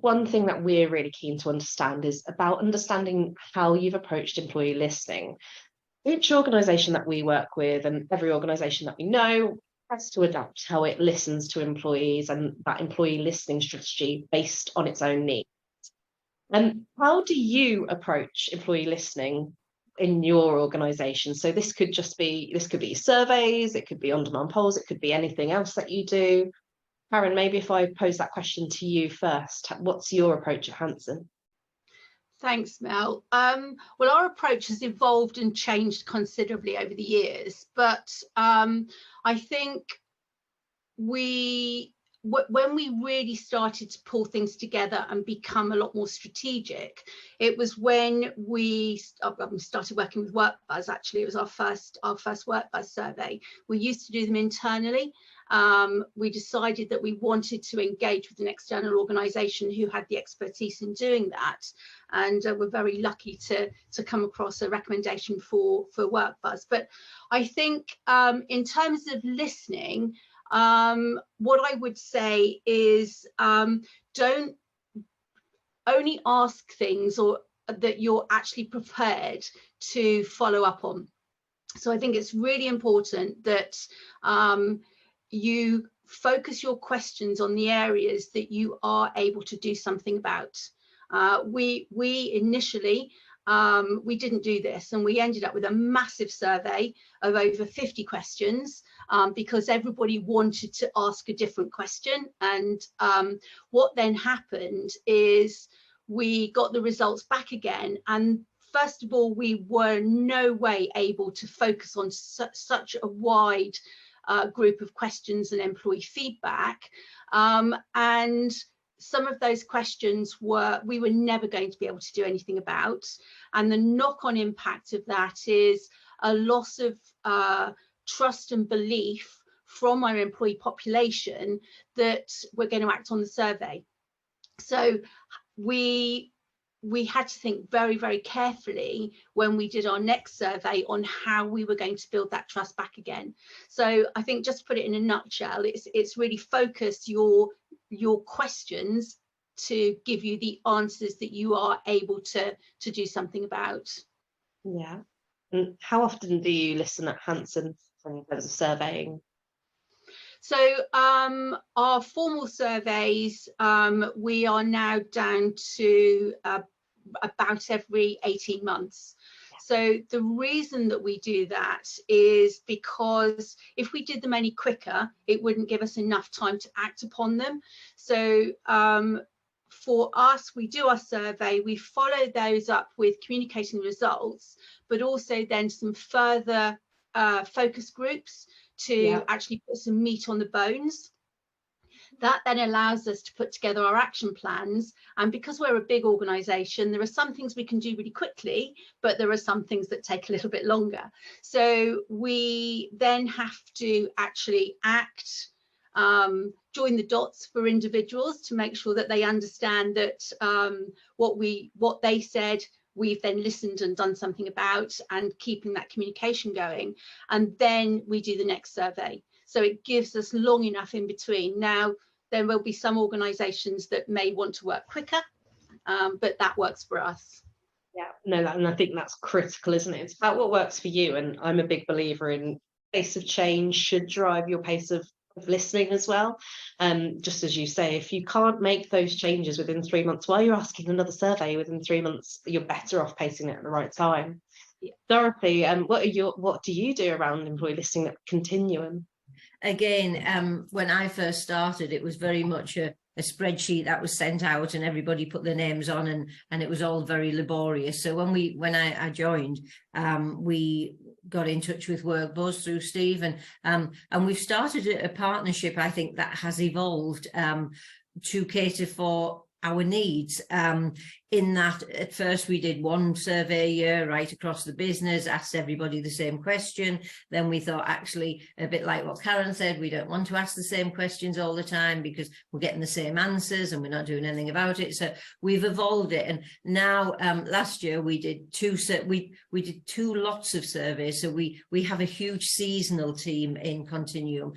one thing that we're really keen to understand is about understanding how you've approached employee listening. Each organisation that we work with and every organisation that we know has to adapt how it listens to employees and that employee listening strategy based on its own needs. And how do you approach employee listening in your organisation? So this could be surveys, it could be on-demand polls, it could be anything else that you do. Karen, maybe if I pose that question to you first, what's your approach at Hanson? Thanks, Mel. Well, our approach has evolved and changed considerably over the years, but I think when we really started to pull things together and become a lot more strategic, it was when we started working with WorkBuzz. Actually, it was our first WorkBuzz survey. We used to do them internally. We decided that we wanted to engage with an external organisation who had the expertise in doing that, and we're very lucky to come across a recommendation for WorkBuzz. But I think in terms of listening, what I would say is don't only ask things or that you're actually prepared to follow up on. So I think it's really important that you focus your questions on the areas that you are able to do something about. We initially we didn't do this, and we ended up with a massive survey of over 50 questions because everybody wanted to ask a different question. And what then happened is we got the results back again, and first of all, we were no way able to focus on such a wide group of questions and employee feedback, and some of those questions we were never going to be able to do anything about. And the knock-on impact of that is a loss of trust and belief from our employee population that we're going to act on the survey. So we had to think very, very carefully when we did our next survey on how we were going to build that trust back again. So I think, just to put it in a nutshell, it's really focus your questions to give you the answers that you are able to do something about. Yeah. And how often do you listen at Hanson in terms of surveying? So our formal surveys, we are now down to about every 18 months. So the reason that we do that is because if we did them any quicker, it wouldn't give us enough time to act upon them. So for us, we do our survey, we follow those up with communicating results, but also then some further focus groups to actually put some meat on the bones. That then allows us to put together our action plans. And because we're a big organisation, there are some things we can do really quickly, but there are some things that take a little bit longer. So we then have to actually act, join the dots for individuals to make sure that they understand that what they said, we've then listened and done something about, and keeping that communication going. And then we do the next survey. So it gives us long enough in between. Now, there will be some organisations that may want to work quicker, but that works for us. Yeah, no, and I think that's critical, isn't it? It's about what works for you. And I'm a big believer in pace of change should drive your pace of listening as well. Just as you say, if you can't make those changes within 3 months, while you're asking another survey within 3 months, you're better off pacing it at the right time. Yeah. Dorothy, what do you do around employee listening at Continuum? Again, when I first started, it was very much a spreadsheet that was sent out and everybody put their names on, and it was all very laborious. So when I joined, we got in touch with WorkBuzz through Steve, and we've started a partnership, I think, that has evolved to cater for our needs. in that at first we did one survey a year right across the business, asked everybody the same question. Then we thought, actually, a bit like what Karen said, we don't want to ask the same questions all the time because we're getting the same answers and we're not doing anything about it. So we've evolved it. And now last year we did we did 2 lots of surveys. So we have a huge seasonal team in Continuum.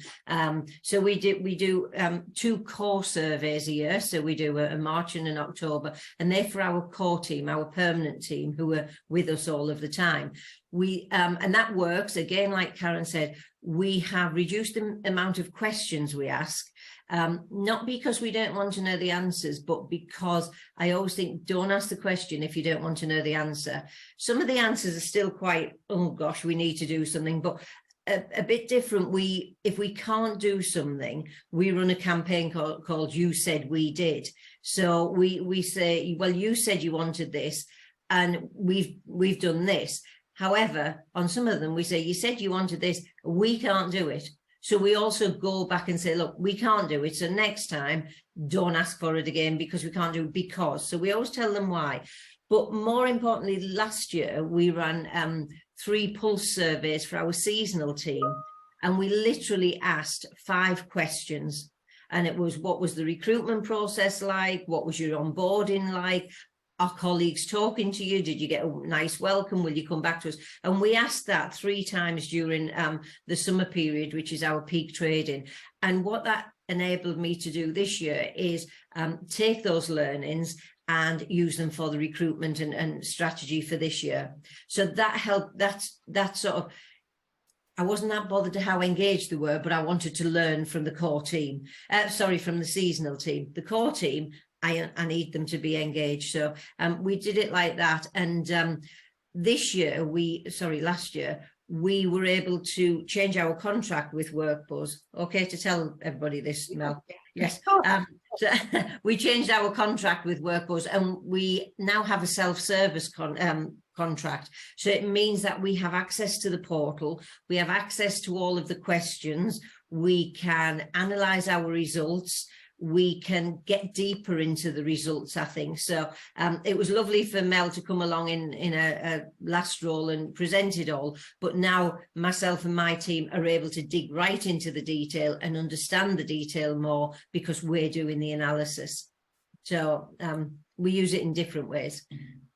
So we do 2 core surveys a year. So we do a March and an October, and they're for our core team, our permanent team, who are with us all of the time. We and that works again, like Karen said. We have reduced the amount of questions we ask, not because we don't want to know the answers, but because I always think, don't ask the question if you don't want to know the answer. Some of the answers are still quite, oh gosh, we need to do something, but a bit different. If we can't do something, we run a campaign called You Said We Did. So we say, well, you said you wanted this, and we've done this. However, on some of them, we say, you said you wanted this, we can't do it. So we also go back and say, look, we can't do it. So next time, don't ask for it again because we can't do it because. So we always tell them why. But more importantly, last year, we ran 3 pulse surveys for our seasonal team. And we literally asked 5 questions. And it was, what was the recruitment process like? What was your onboarding like? Are colleagues talking to you? Did you get a nice welcome? Will you come back to us? And we asked that 3 times during the summer period, which is our peak trading. And what that enabled me to do this year is take those learnings and use them for the recruitment and strategy for this year. So that helped. That's sort of, I wasn't that bothered to how engaged they were, but I wanted to learn from the core team. From the seasonal team. The core team, I need them to be engaged. So we did it like that. And last year, we were able to change our contract with WorkBuzz. Okay, to tell everybody this, Mel. Yes. So we changed our contract with WorkBuzz, and we now have a self-service contract. So it means that we have access to the portal, we have access to all of the questions, we can analyze our results, we can get deeper into the results, I think. So it was lovely for Mel to come along in a last role and present it all, but now myself and my team are able to dig right into the detail and understand the detail more because we're doing the analysis. So we use it in different ways.